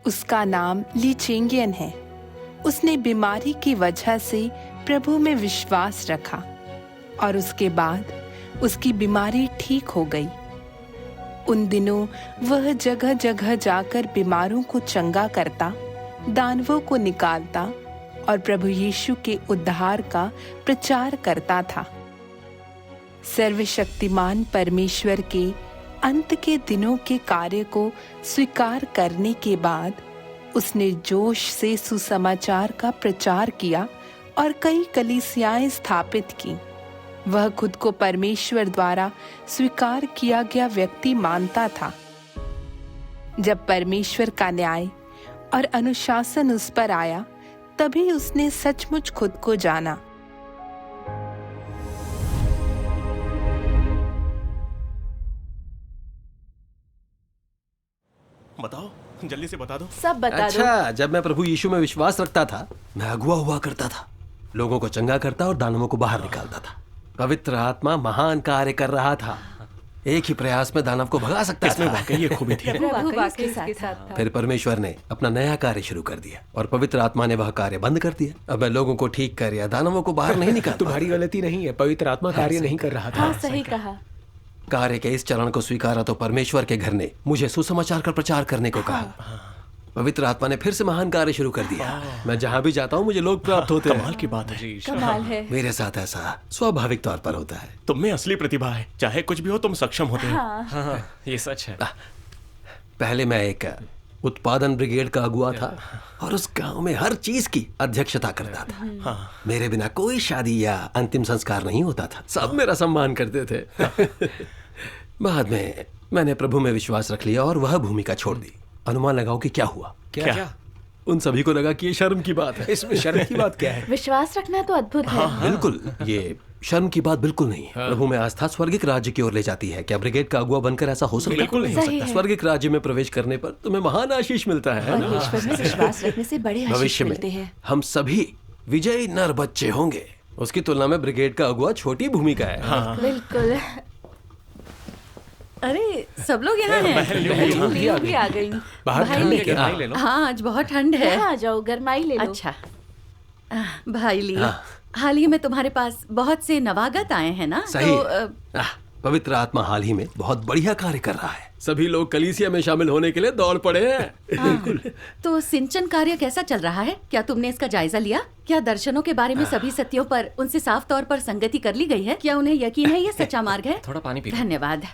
उसका नाम ली चेंगियन है। उसने बीमारी की वजह से प्रभु में विश्वास रखा और उसके बाद उसकी बीमारी ठीक हो गई। उन दिनों वह जगह जगह जाकर बीमारों को चंगा करता, दानवों को निकालता और प्रभु यीशु के उद्धार का प्रचार करता था। सर्वशक्तिमान परमेश्वर के अंत के दिनों के कार्य को स्वीकार करने के बाद उसने जोश से सुसमाचार का प्रचार किया और कई कलीसियाएं स्थापित की। वह खुद को परमेश्वर द्वारा स्वीकार किया गया व्यक्ति मानता था। जब परमेश्वर का न्याय और अनुशासन उस पर आया, तभी उसने सचमुच खुद को जाना। बताओ, जल्दी से बता दो। सब बता दो। अच्छा, जब मैं प्रभु यीशु में विश्वास रखता था, मैं अगुआ हुआ करता था, लोगों को चंगा करता और दानवों को बाहर निकालता था। पवित्र आत्मा महान कार्य कर रहा था। एक ही प्रयास में दानव को भगा सकता इसमें था। वाकई ये खूबी थी। प्रभु वाकई इसके साथ था। फिर परमेश्वर ने अपना नया कार्य शुरू कर दिया और पवित्र आत्मा ने वह कार्य बंद कर दिया। अब मैं लोगों को ठीक कर या दानवों को बाहर नहीं निकाल। तुम्हारी गलती नहीं है, पवित्र आत्मा कार्य नहीं कर रहा था। हाँ, सही कहा। कार्य के इस चरण को स्वीकारा तो परमेश्वर के घर ने मुझे सुसमाचार का प्रचार करने को कहा। पवित्र आत्मा ने फिर से महान कार्य शुरू कर दिया। मैं जहाँ भी जाता हूँ मुझे लोग प्राप्त होते हैं। कमाल की बात है। कमाल है। मेरे साथ ऐसा स्वाभाविक तौर पर होता है। तुम में असली प्रतिभा है, चाहे कुछ भी हो तुम सक्षम होते हो। हाँ। ये सच है। पहले मैं एक उत्पादन ब्रिगेड का अगुआ था और उस गांव में हर चीज की अध्यक्षता करता था। मेरे बिना कोई शादी या अंतिम संस्कार नहीं होता था। सब मेरा सम्मान करते थे। बाद में मैंने प्रभु में विश्वास रख लिया और वह भूमिका छोड़ दी। अनुमान लगाओ कि क्या हुआ? क्या? उन सभी को लगा कि ये शर्म की बात है। इसमें शर्म की बात क्या है? विश्वास रखना तो अद्भुत है। बिल्कुल, ये शर्म की बात बिल्कुल नहीं है। प्रभु में आस्था स्वर्गिक राज्य की ओर ले जाती है। क्या ब्रिगेड का अगुआ बनकर ऐसा हो सकता है? बिल्कुल नहीं हो सही है। स्वर्गिक राज्य में प्रवेश करने पर तुम्हें महान आशीष मिलता है ना? परमेश्वर में विश्वास रखने से बड़े आशीष भविष्य मिलते में हैं। हम सभी विजयी नर बच्चे होंगे। उसकी तुलना में ब्रिगेड का अगुआ छोटी भूमिका है। बिल्कुल। अरे सब लोग यहाँ हैं। लियो भी आ गई। बाहर भाई ठंड ले है क्या? ले लो। हाँ, आज बहुत ठंड है। यहाँ आ जाओ, गरमाई ले लो। अच्छा भाई ली, हाँ। हाल ही में तुम्हारे पास बहुत से नवागत आए हैं ना? सही तो है। पवित्र आत्मा हाल ही में बहुत बढ़िया कार्य कर रहा है। सभी लोग कलीसिया में शामिल होने के लिए दौड़ पड़े हैं। तो सिंचन कार्य कैसा चल रहा है? क्या तुमने इसका जायजा लिया? क्या दर्शनों के बारे में सभी सत्यों पर उनसे साफ तौर पर संगति कर ली गई है? क्या उन्हें यकीन है ये सच्चा मार्ग है? थोड़ा पानी पी लो। धन्यवाद।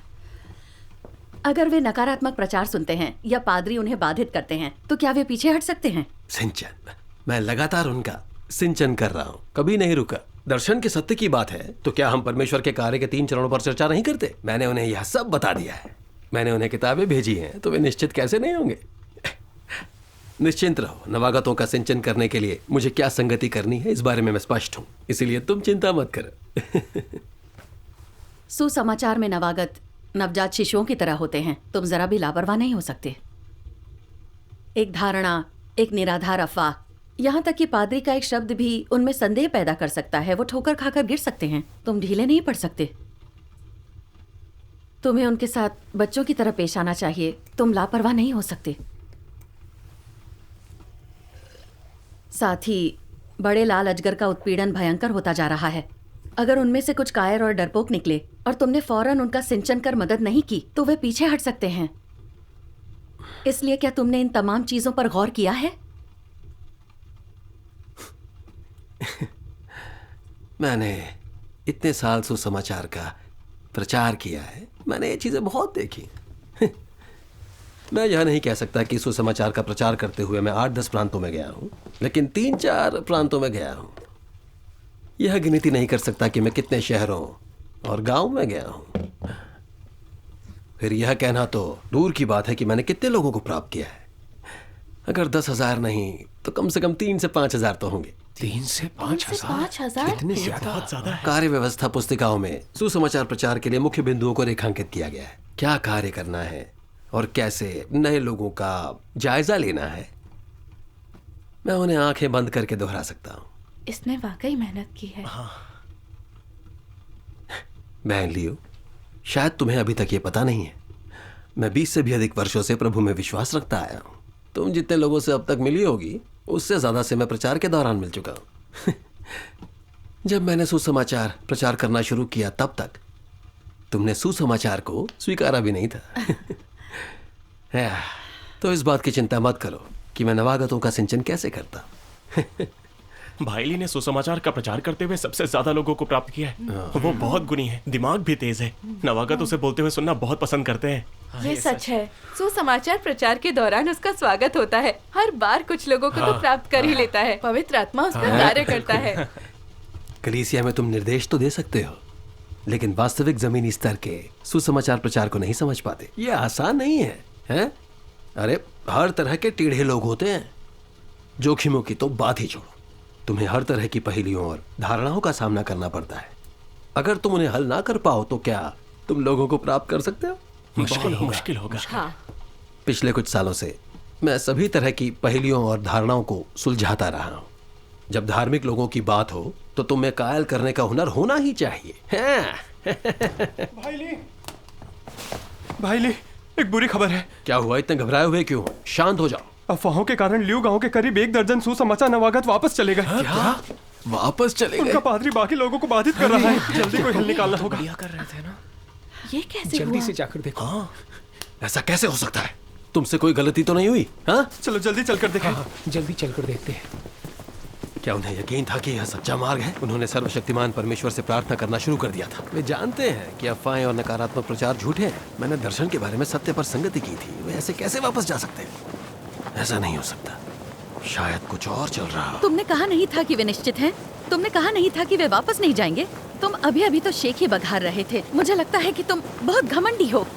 अगर वे नकारात्मक प्रचार सुनते हैं या पादरी उन्हें बाधित करते हैं तो क्या वे पीछे हट सकते हैं? सिंचन, मैं लगातार उनका सिंचन कर रहा हूँ, कभी नहीं रुका। दर्शन के सत्य की बात है तो क्या हम परमेश्वर के कार्य के 3 चरणों पर चर्चा नहीं करते? मैंने उन्हें यह सब बता दिया है। मैंने उन्हें किताबें भेजी हैं, तो वे निश्चित कैसे नहीं होंगे? निश्चिंत रहो, नवागतों का सिंचन करने के लिए मुझे क्या संगति करनी है इस बारे में मैं स्पष्ट हूँ, इसीलिए तुम चिंता मत करो। सुसमाचार में नवागत नवजात शिशुओं की तरह होते हैं। तुम जरा भी लापरवाह नहीं हो सकते। एक धारणा, एक निराधार अफवाह, यहाँ तक कि पादरी का एक शब्द भी उनमें संदेह पैदा कर सकता है। वो ठोकर खाकर गिर सकते हैं। तुम ढीले नहीं पड़ सकते। तुम्हें उनके साथ बच्चों की तरह पेश आना चाहिए। तुम लापरवाह नहीं हो सकते। साथ ही बड़े लाल अजगर का उत्पीड़न भयंकर होता जा रहा है। अगर उनमें से कुछ कायर और डरपोक निकले और तुमने फौरन उनका सिंचन कर मदद नहीं की तो वे पीछे हट सकते हैं। इसलिए क्या तुमने इन तमाम चीजों पर गौर किया है? मैंने इतने साल सुसमाचार का प्रचार किया है, मैंने ये चीजें बहुत देखी। मैं यह नहीं कह सकता कि सुसमाचार का प्रचार करते हुए मैं 8-10 प्रांतों में गया हूँ, लेकिन 3-4 प्रांतों में गया हूँ। यह गिनती नहीं कर सकता कि मैं कितने शहरों और गांव में गया हूँ। फिर यह कहना तो दूर की बात है कि मैंने कितने लोगों को प्राप्त किया है। अगर 10,000 नहीं तो कम से कम 3 से 5,000 तो होंगे। 3 से 5,000? 5,000? कितने ज्यादा? बहुत ज्यादा है। कार्य व्यवस्था पुस्तिकाओं में सुसमाचार प्रचार के लिए मुख्य बिंदुओं को रेखांकित किया गया है। क्या कार्य करना है और कैसे नए लोगों का जायजा लेना है, मैं उन्हें आंखें बंद करके दोहरा सकता हूँ। इसने वाकई मेहनत की है। बहन लियो, शायद तुम्हें अभी तक ये पता नहीं है, मैं 20 से भी अधिक वर्षों से प्रभु में विश्वास रखता आया हूँ। तुम जितने लोगों से अब तक मिली होगी उससे ज्यादा से मैं प्रचार के दौरान मिल चुका हूं। जब मैंने सुसमाचार प्रचार करना शुरू किया तब तक तुमने सुसमाचार को स्वीकारा भी नहीं था। तो इस बात की चिंता मत करो कि मैं नवागतों का सिंचन कैसे करता। भाईली ने सुसमाचार का प्रचार करते हुए सबसे ज्यादा लोगों को प्राप्त किया है। वो बहुत गुणी है, दिमाग भी तेज है। नवागत उसे बोलते हुए सुनना बहुत पसंद करते हैं। ये सच है। सुसमाचार प्रचार के दौरान उसका स्वागत होता है। हर बार कुछ लोगों को तो प्राप्त कर ही लेता है। पवित्र आत्मा उस पर कार्य करता है। कलीसिया में तुम निर्देश तो दे सकते हो, लेकिन वास्तविक जमीनी स्तर के सुसमाचार प्रचार को नहीं समझ पाते। ये आसान नहीं है, हैं? अरे हर तरह के टेढ़े लोग होते हैं। जोखिमों की तो बात ही छोड़ो, तुम्हें हर तरह की पहेलियों और धारणाओं का सामना करना पड़ता है। अगर तुम उन्हें हल ना कर पाओ तो क्या तुम लोगों को प्राप्त कर सकते हो? मुश्किल होगा। हाँ। पिछले कुछ सालों से मैं सभी तरह की पहेलियों और धारणाओं को सुलझाता रहा हूं। जब धार्मिक लोगों की बात हो तो तुम्हें कायल करने का हुनर होना ही चाहिए। भाईली, एक बुरी खबर है। क्या हुआ? इतने घबराए हुए क्यों हो? शांत हो जाओ। अफवाहों के कारण लियू गांव के करीब 1 दर्जन सुसमाचार नवागत वापस चले गए। क्या? वापस चले गए? उनका पादरी बाकी लोगों को बाधित कर रहा है। जल्दी कोई हल निकालना होगा। कर रहे थे ना। ये कैसे जल्दी हुआ? से जाकर देखो। ऐसा कैसे हो सकता है? तुमसे कोई गलती तो नहीं हुई? हाँ, चलो जल्दी चलकर देखें। जल्दी चलकर देखते हैं। क्या उन्हें यकीन था कि यह सच्चा मार्ग है? उन्होंने सर्वशक्तिमान परमेश्वर से प्रार्थना करना शुरू कर दिया था। वे जानते हैं कि अफवाहें और नकारात्मक प्रचार झूठे हैं। मैंने दर्शन के बारे में सत्य पर संगति की थी। वे ऐसे कैसे वापस जा सकते हैं? ऐसा नहीं हो सकता। शायद कुछ और चल रहा हो। तुमने कहा नहीं था कि वे निश्चित हैं? तुमने कहा नहीं था कि वे वापस नहीं जाएंगे? तुम अभी अभी तो शेख ही बघार रहे थे। मुझे लगता है कि तुम बहुत घमंडी हो।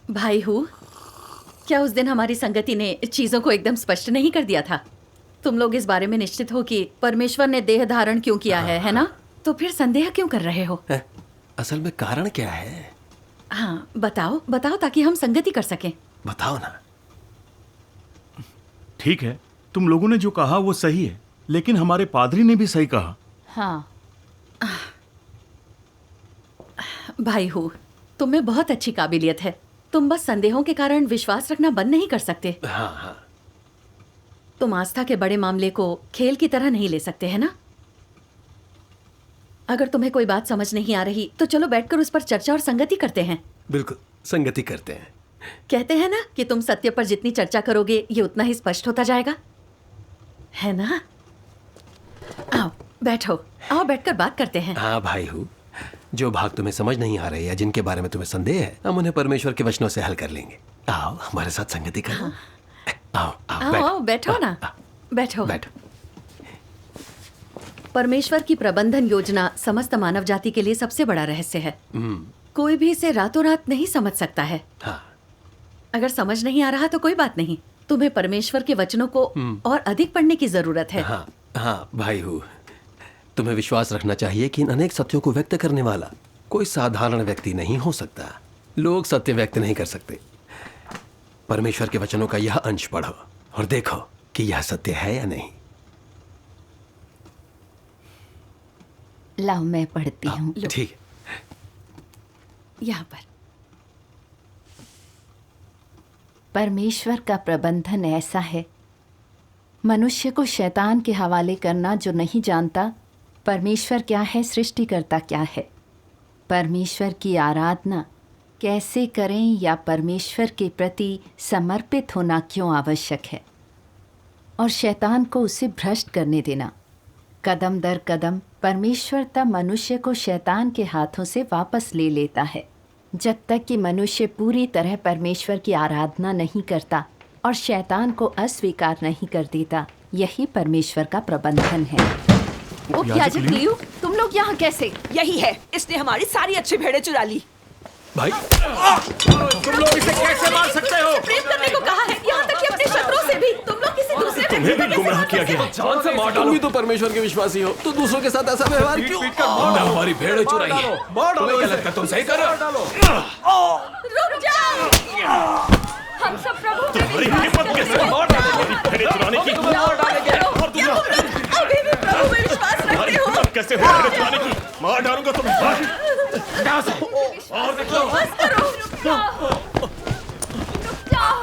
भाई हूँ, क्या उस दिन हमारी संगति ने चीजों को एकदम स्पष्ट नहीं कर दिया था? तुम लोग इस बारे में निश्चित हो कि परमेश्वर ने देह धारण क्यों किया है ना? तो फिर संदेह क्यों कर रहे हो? असल में कारण क्या है? हाँ, बताओ बताओ ताकि हम संगति कर सकें। बताओ ना। ठीक है, तुम लोगों ने जो कहा वो सही है, लेकिन हमारे पादरी ने भी सही कहा। हाँ। भाई हूँ, तुम में बहुत अच्छी काबिलियत है। तुम बस संदेहों के कारण विश्वास रखना बंद नहीं कर सकते। हाँ। तुम आस्था के बड़े मामले को खेल की तरह नहीं ले सकते, है ना? अगर तुम्हें कोई बात समझ नहीं आ रही तो चलो बैठकर उस पर चर्चा और संगति करते हैं। बिल्कुल, संगति करते हैं। कहते हैं ना कि तुम सत्य पर जितनी चर्चा करोगे ये उतना ही स्पष्ट होता जाएगा, है ना? आओ बैठो, आओ बैठकर बात करते हैं। हाँ भाई हूँ, जो भाग तुम्हें समझ नहीं आ रहे या जिनके बारे में तुम्हें संदेह है, हम उन्हें परमेश्वर के वचनों से हल कर लेंगे। आओ हमारे साथ संगति करो। आओ आओ बैठो ना, बैठो। बैठो। परमेश्वर की प्रबंधन योजना समस्त मानव जाति के लिए सबसे बड़ा रहस्य है। कोई भी इसे रातों रात नहीं समझ सकता है। हाँ। अगर समझ नहीं आ रहा तो कोई बात नहीं, तुम्हें परमेश्वर के वचनों को और अधिक पढ़ने की जरूरत है। हाँ हाँ भाई हूँ, तुम्हें विश्वास रखना चाहिए कि इन अनेक सत्यों को व्यक्त करने वाला कोई साधारण व्यक्ति नहीं हो सकता। लोग सत्य व्यक्त नहीं कर सकते। परमेश्वर के वचनों का यह अंश पढ़ो और देखो कि यह सत्य है या नहीं। लाओ मैं पढ़ती हूँ। ठीक है। यहाँ पर परमेश्वर का प्रबंधन ऐसा है, मनुष्य को शैतान के हवाले करना जो नहीं जानता परमेश्वर क्या है, सृष्टिकर्ता क्या है, परमेश्वर की आराधना कैसे करें या परमेश्वर के प्रति समर्पित होना क्यों आवश्यक है, और शैतान को उसे भ्रष्ट करने देना। कदम दर कदम परमेश्वर तब मनुष्य को शैतान के हाथों से वापस ले लेता है, जब तक कि मनुष्य पूरी तरह परमेश्वर की आराधना नहीं करता और शैतान को अस्वीकार नहीं कर देता। यही परमेश्वर का प्रबंधन है। ओ याजक लियू, तुम लोग यहाँ कैसे? यही है, इसने हमारी सारी अच्छी भेड़ें चुरा ली। भाई तुम लोग इसे कैसे मार सकते हो? प्रेम करने को कहा है, यहाँ तक कि अपने दूसरों से भी तुम लोग किसी दूसरे तुम्हें भी गुमराह किया गया। जान से मार तुम डालो। भी तो परमेश्वर के विश्वासी हो, तो दूसरों के साथ ऐसा व्यवहार क्यों? तुमने हमारी भेड़ चुराई है। तुम्हें क्या लगता है तुम सही कर रहे हो? रुक जाओ। हम सब प्रभु में तुम्हारी विश्वास हिम्मत करते कैसे हैं। मार डालोगे? भेड़ें चुराने की? अभी भी प्रभु में विश्वास तुम्हारी रखते हो। हिम्मत कैसे हुई भेड़ें चुराने की? मार डालूंगा तुम्हें। और देख लो। बस करो। रुक जाओ।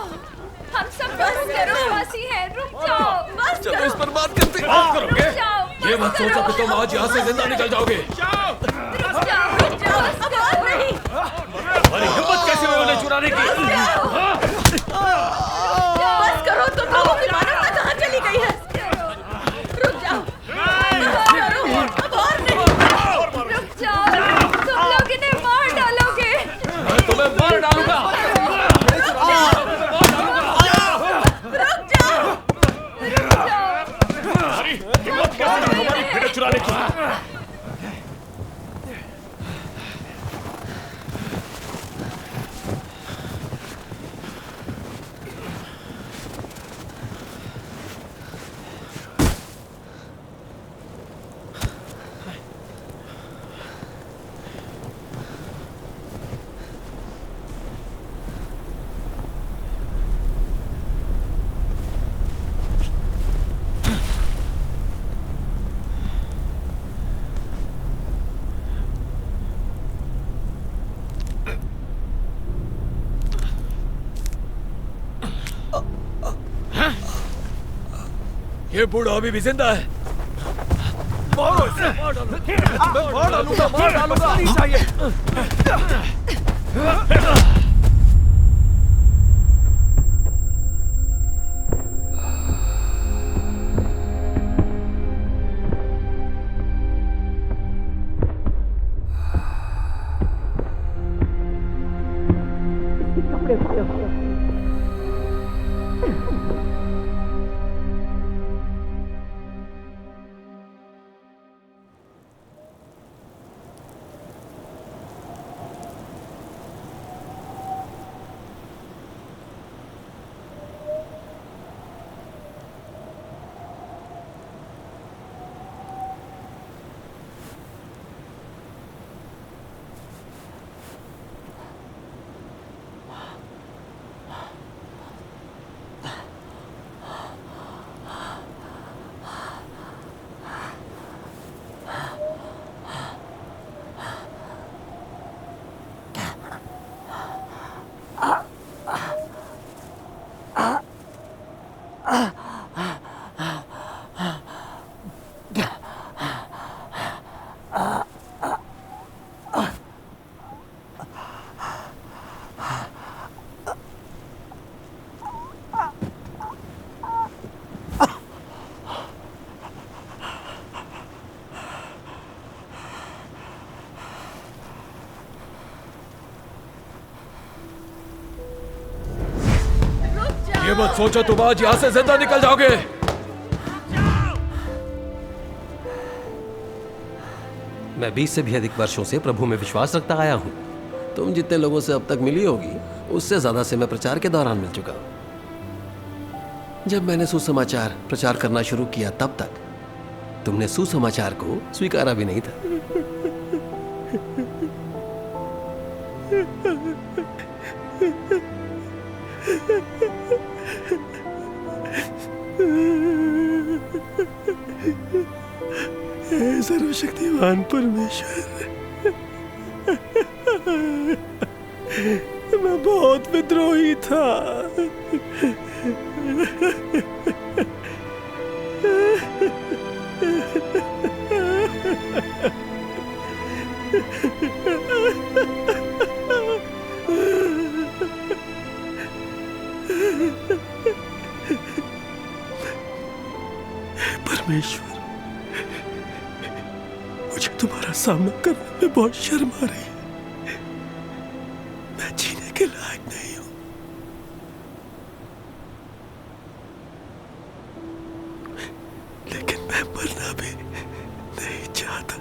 हम सब प्रभु के विश्वासी हैं। रुक जाओ। बस चलो इस पर बात करते हैं। बात करोगे? रुक जाओ। ये मत सोचो कि तुम आज यहाँ से जिंदा निकल जाओगे। रुक जाओ। अब और नहीं। हमारी हिम्मत कैसे हुई उन्हें चुराने की? बस करो। तुम लोगों की मानवता कहाँ चली गई है? रुक जाओ। बस करो। अब और नहीं। रुक जाओ। तुम लोग इन्हें मार डालोगे। मैं तुम्हें मार डालूंगा। रुक जाओ। तुम्हारी हिम्मत कैसे हुई हमारी भेड़ें चुराने की? ये बूढ़ा अभी भी जिंदा है। मारो इसे। मार डालूंगा। नहीं चाहिए। ये मत सोचो तुम आज यहाँ से जिंदा निकल जाओगे। मैं 20 से भी अधिक वर्षों से प्रभु में विश्वास रखता आया हूँ। तुम जितने लोगों से अब तक मिली होगी, उससे ज्यादा से मैं प्रचार के दौरान मिल चुका हूँ। जब मैंने सुसमाचार प्रचार करना शुरू किया, तब तक तुमने सुसमाचार को स्वीकारा भी नहीं था। सर्वशक्तिमान परमेश्वर, मैं बहुत विद्रोही था। परमेश्वर, मुझे तुम्हारा सामना करने में बहुत शर्म आ रही है। मैं जीने के लायक नहीं हूं। लेकिन मैं मरना भी नहीं चाहता।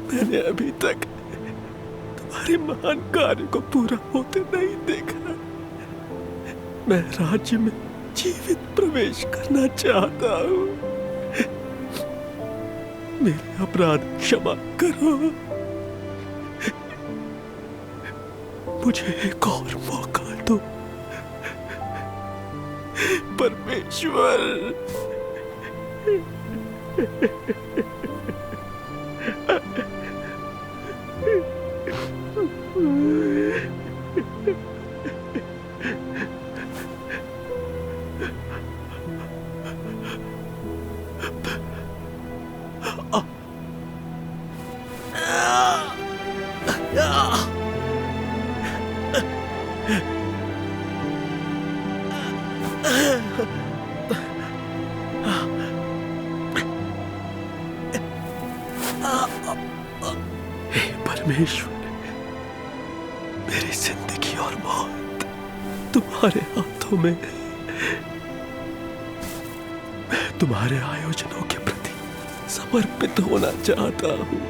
मैंने अभी तक तुम्हारे महान कार्य को पूरा होते नहीं देखा। मैं राज्य में जीवित प्रवेश करना चाहता हूँ। मेरे अपराध क्षमा करो। मुझे एक और मौका दो परमेश्वर। परमेश्वर, मेरी जिंदगी और मौत तुम्हारे हाथों में है। मैं तुम्हारे आयोजनों के प्रति समर्पित होना चाहता हूँ।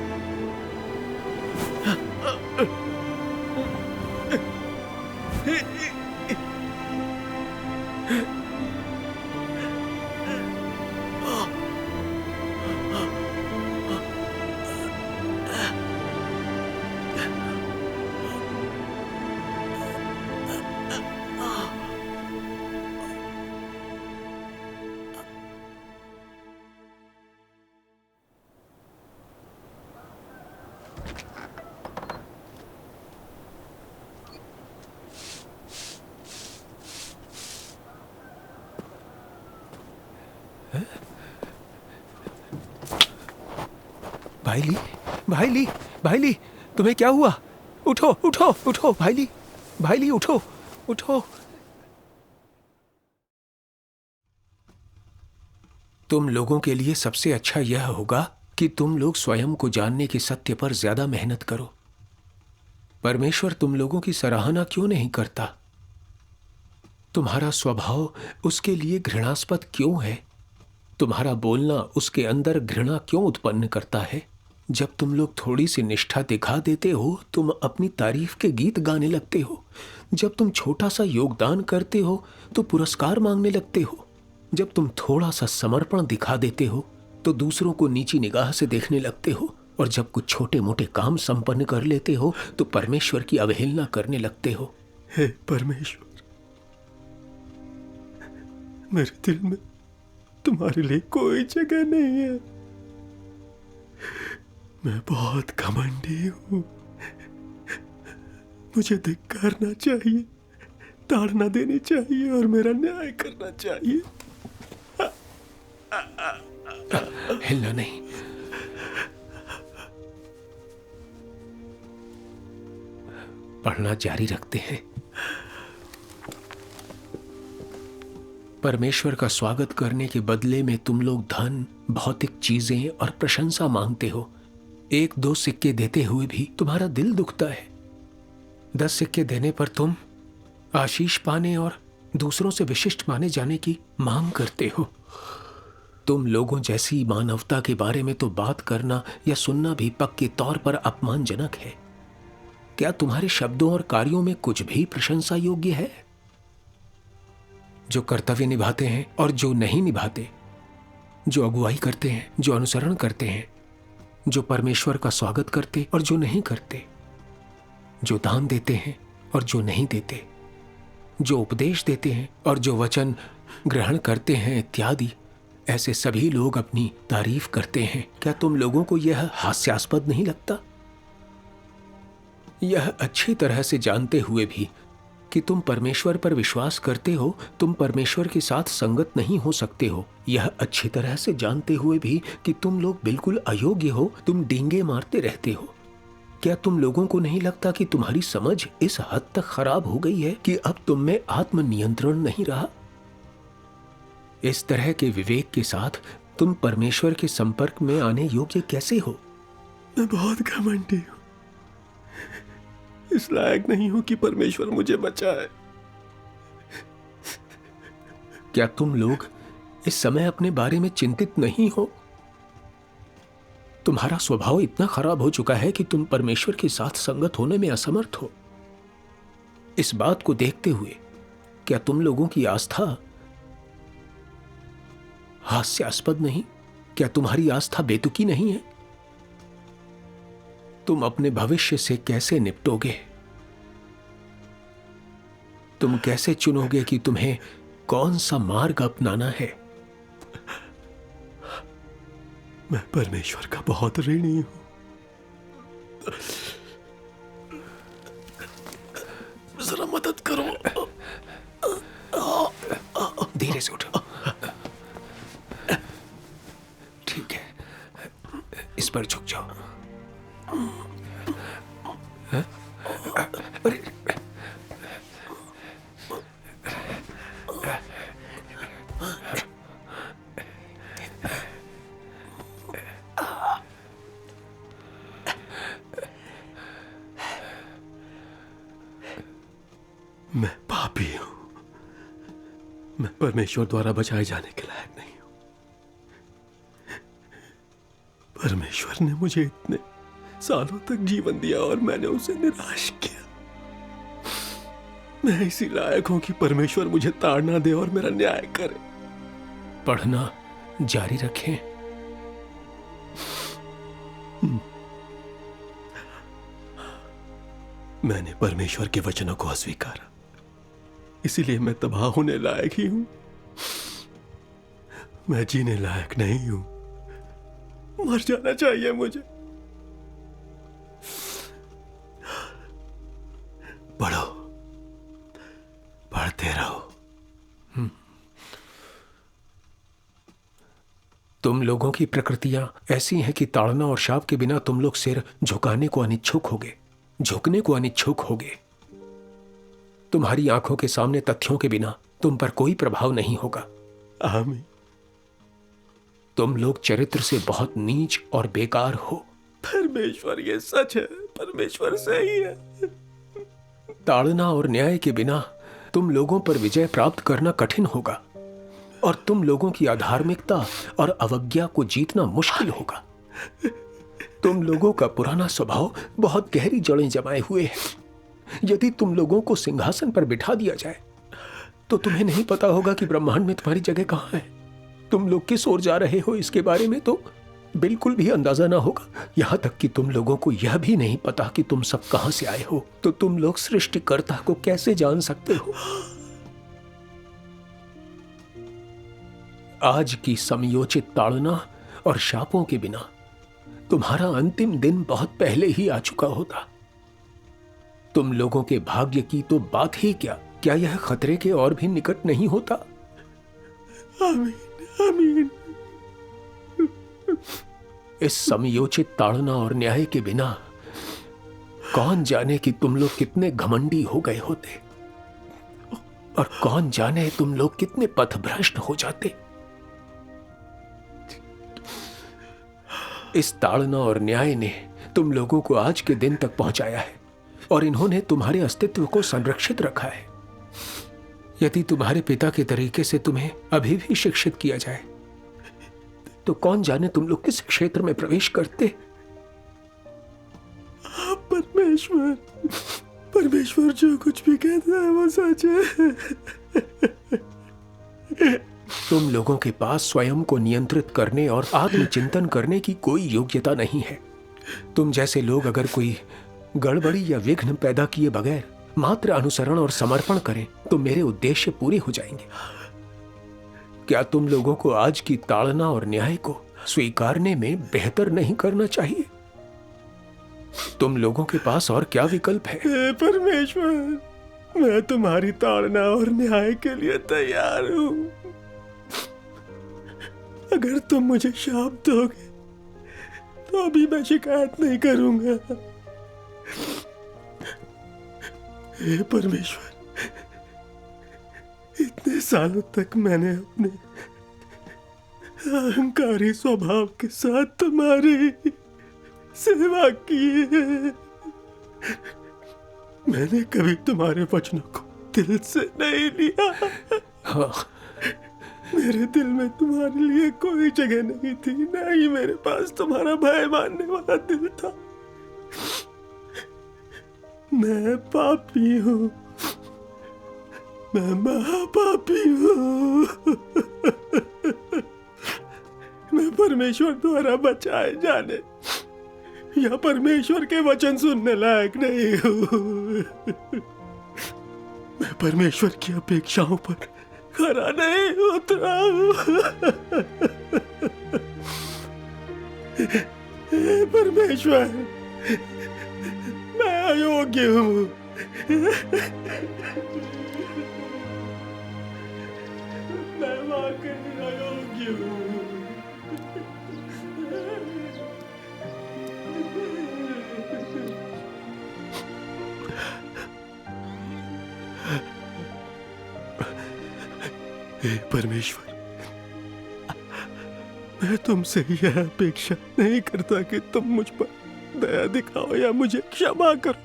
भाईली, भाईली, भाईली, तुम्हें क्या हुआ? उठो, उठो, उठो, भाईली, भाईली, उठो, उठो। तुम लोगों के लिए सबसे अच्छा यह होगा कि तुम लोग स्वयं को जानने के सत्य पर ज्यादा मेहनत करो। परमेश्वर तुम लोगों की सराहना क्यों नहीं करता? तुम्हारा स्वभाव उसके लिए घृणास्पद क्यों है? तुम्हारा बोलना उसके अंदर घृणा क्यों उत्पन्न करता है? जब तुम लोग थोड़ी सी निष्ठा दिखा देते हो, तुम अपनी तारीफ के गीत गाने लगते हो। जब तुम छोटा सा योगदान करते हो तो पुरस्कार मांगने लगते हो। जब तुम थोड़ा सा समर्पण दिखा देते हो तो दूसरों को नीची निगाह से देखने लगते हो। और जब कुछ छोटे मोटे काम संपन्न कर लेते हो तो परमेश्वर की अवहेलना करने लगते हो। हे परमेश्वर, मेरे दिल में तुम्हारे लिए कोई जगह नहीं है। मैं बहुत घमंडी हूँ। मुझे धिक्कारना चाहिए, ताड़ना देनी चाहिए और मेरा न्याय करना चाहिए। हिलना नहीं। पढ़ना जारी रखते हैं। परमेश्वर का स्वागत करने के बदले में तुम लोग धन, भौतिक चीजें और प्रशंसा मांगते हो। 1-2 सिक्के देते हुए भी तुम्हारा दिल दुखता है। 10 सिक्के देने पर तुम आशीष पाने और दूसरों से विशिष्ट माने जाने की मांग करते हो। तुम लोगों जैसी मानवता के बारे में तो बात करना या सुनना भी पक्के तौर पर अपमानजनक है। क्या तुम्हारे शब्दों और कार्यों में कुछ भी प्रशंसा योग्य है? जो कर्तव्य निभाते हैं और जो नहीं निभाते, जो अगुवाई करते हैं, जो अनुसरण करते हैं, जो परमेश्वर का स्वागत करते और जो नहीं करते, जो दान देते हैं और जो नहीं देते, जो उपदेश देते हैं और जो वचन ग्रहण करते हैं इत्यादि, ऐसे सभी लोग अपनी तारीफ करते हैं। क्या तुम लोगों को यह हास्यास्पद नहीं लगता? यह अच्छी तरह से जानते हुए भी कि तुम परमेश्वर पर विश्वास करते हो, तुम परमेश्वर के साथ संगत नहीं हो सकते हो। यह अच्छी तरह से जानते हुए भी कि तुम लोग बिल्कुल अयोग्य हो, तुम डींगे मारते रहते हो। क्या तुम लोगों को नहीं लगता कि तुम्हारी समझ इस हद तक खराब हो गई है कि अब तुम में आत्मनियंत्रण नहीं रहा? इस तरह के विवेक के साथ तुम परमेश्वर के संपर्क में आने योग्य कैसे हो? मैं बहुत घमंडी हूं, इस लायक नहीं हूं कि परमेश्वर मुझे बचाए। क्या तुम लोग इस समय अपने बारे में चिंतित नहीं हो? तुम्हारा स्वभाव इतना खराब हो चुका है कि तुम परमेश्वर के साथ संगत होने में असमर्थ हो। इस बात को देखते हुए क्या तुम लोगों की आस्था हास्यास्पद नहीं? क्या तुम्हारी आस्था बेतुकी नहीं है? तुम अपने भविष्य से कैसे निपटोगे? तुम कैसे चुनोगे कि तुम्हें कौन सा मार्ग अपनाना है? मैं परमेश्वर का बहुत ऋणी हूं। जरा मदद करो। धीरे से उठो। ठीक है, इस पर झुक जाओ। हाँ? अरे मैं पापी हूं। मैं परमेश्वर द्वारा बचाए जाने के लायक नहीं हूं। परमेश्वर ने मुझे इतने सालों तक जीवन दिया और मैंने उसे निराश किया। मैं इसी लायक हूं कि परमेश्वर मुझे ताड़ना दे और मेरा न्याय करे। पढ़ना जारी रखें। मैंने परमेश्वर के वचनों को अस्वीकारा, इसीलिए मैं तबाह होने लायक ही हूं। मैं जीने लायक नहीं हूं। मर जाना चाहिए मुझे। पढ़ो, पढ़ते रहो। तुम लोगों की प्रकृतियां ऐसी हैं कि ताड़ना और शाप के बिना तुम लोग सिर झुकाने को अनिच्छुक होगे, झुकने को अनिच्छुक होगे। तुम्हारी आंखों के सामने तथ्यों के बिना तुम पर कोई प्रभाव नहीं होगा। आमीन। तुम लोग चरित्र से बहुत नीच और बेकार हो। परमेश्वर, ये सच है। परमेश्वर सही है। ताड़ना और न्याय के बिना तुम लोगों पर विजय प्राप्त करना कठिन होगा और तुम लोगों की अधार्मिकता और अवज्ञा को जीतना मुश्किल होगा। तुम लोगों का पुराना स्वभाव बहुत गहरी जड़ें जमाए हुए है। यदि तुम लोगों को सिंहासन पर बिठा दिया जाए तो तुम्हें नहीं पता होगा कि ब्रह्मांड में तुम्हारी जगह कहां है। तुम लोग किस ओर जा रहे हो इसके बारे में तो बिल्कुल भी अंदाजा ना होगा। यहां तक कि तुम लोगों को यह भी नहीं पता कि तुम सब कहां से आए हो। तो तुम लोग सृष्टिकर्ता को कैसे जान सकते हो? आज की समयोचित ताड़ना और शापों के बिना तुम्हारा अंतिम दिन बहुत पहले ही आ चुका होता। तुम लोगों के भाग्य की तो बात ही क्या यह खतरे के और भी निकट नहीं होता? आमीन, आमीन। इस समयोचित ताड़ना और न्याय के बिना कौन जाने कि तुम लोग कितने घमंडी हो गए होते और कौन जाने तुम लोग कितने पथभ्रष्ट हो जाते। इस ताड़ना और न्याय ने तुम लोगों को आज के दिन तक पहुंचाया है और इन्होंने तुम्हारे अस्तित्व को संरक्षित रखा है। यदि तुम्हारे पिता के तरीके से तुम्हें अभी भी शिक्षित किया जाए तो कौन जाने तुम लोग किस क्षेत्र में प्रवेश करते। परमेश्वर, परमेश्वर जो कुछ भी कहता है वो सच है। तुम लोगों के पास स्वयं को नियंत्रित करने और आत्मचिंतन करने की कोई योग्यता नहीं है। तुम जैसे लोग अगर कोई गड़बड़ी या विघ्न पैदा किए बगैर मात्र अनुसरण और समर्पण करें तो मेरे उद्देश्य पूरे हो जाएंगे। क्या तुम लोगों को आज की ताड़ना और न्याय को स्वीकारने में बेहतर नहीं करना चाहिए? तुम लोगों के पास और क्या विकल्प है? परमेश्वर, मैं तुम्हारी ताड़ना और न्याय के लिए तैयार हूं। अगर तुम मुझे शाप दोगे तो अभी मैं शिकायत नहीं करूंगा। हे परमेश्वर, इतने सालों तक मैंने अपने अहंकारी स्वभाव के साथ तुम्हारी सेवा की है। मैंने कभी तुम्हारे वचनों को दिल से नहीं लिया। हाँ। मेरे दिल में तुम्हारे लिए कोई जगह नहीं थी, ना ही मेरे पास तुम्हारा भय मानने वाला दिल था। मैं पापी हूं। मैं महापापी हूँ। मैं परमेश्वर द्वारा बचाए जाने या परमेश्वर के वचन सुनने लायक नहीं हूँ। मैं परमेश्वर की अपेक्षाओं पर खरा नहीं उतरा हूँ। हे परमेश्वर, मैं अयोग्य हूँ। मैं वाकई अयोग्य हूँ। हे परमेश्वर, मैं तुमसे यह अपेक्षा नहीं करता कि तुम मुझ पर दया दिखाओ या मुझे क्षमा करो।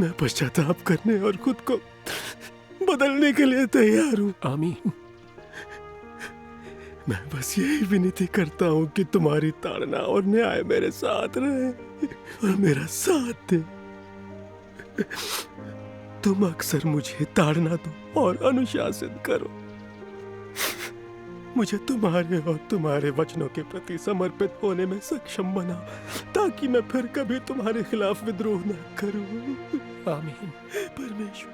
मैं पश्चाताप करने और खुद को बदलने के लिए तैयार हूं। आमीन। मैं बस यही विनती करता हूं कि तुम्हारी ताड़ना और न्याय मेरे साथ रहे और मेरा साथ दे। तुम अक्सर मुझे ताड़ना दो और अनुशासित करो। मुझे तुम्हारे और तुम्हारे वचनों के प्रति समर्पित होने में सक्षम बनाओ, ताकि मैं फिर कभी तुम्हारे खिलाफ विद्रोह न करूं। आमीन। परमेश्वर,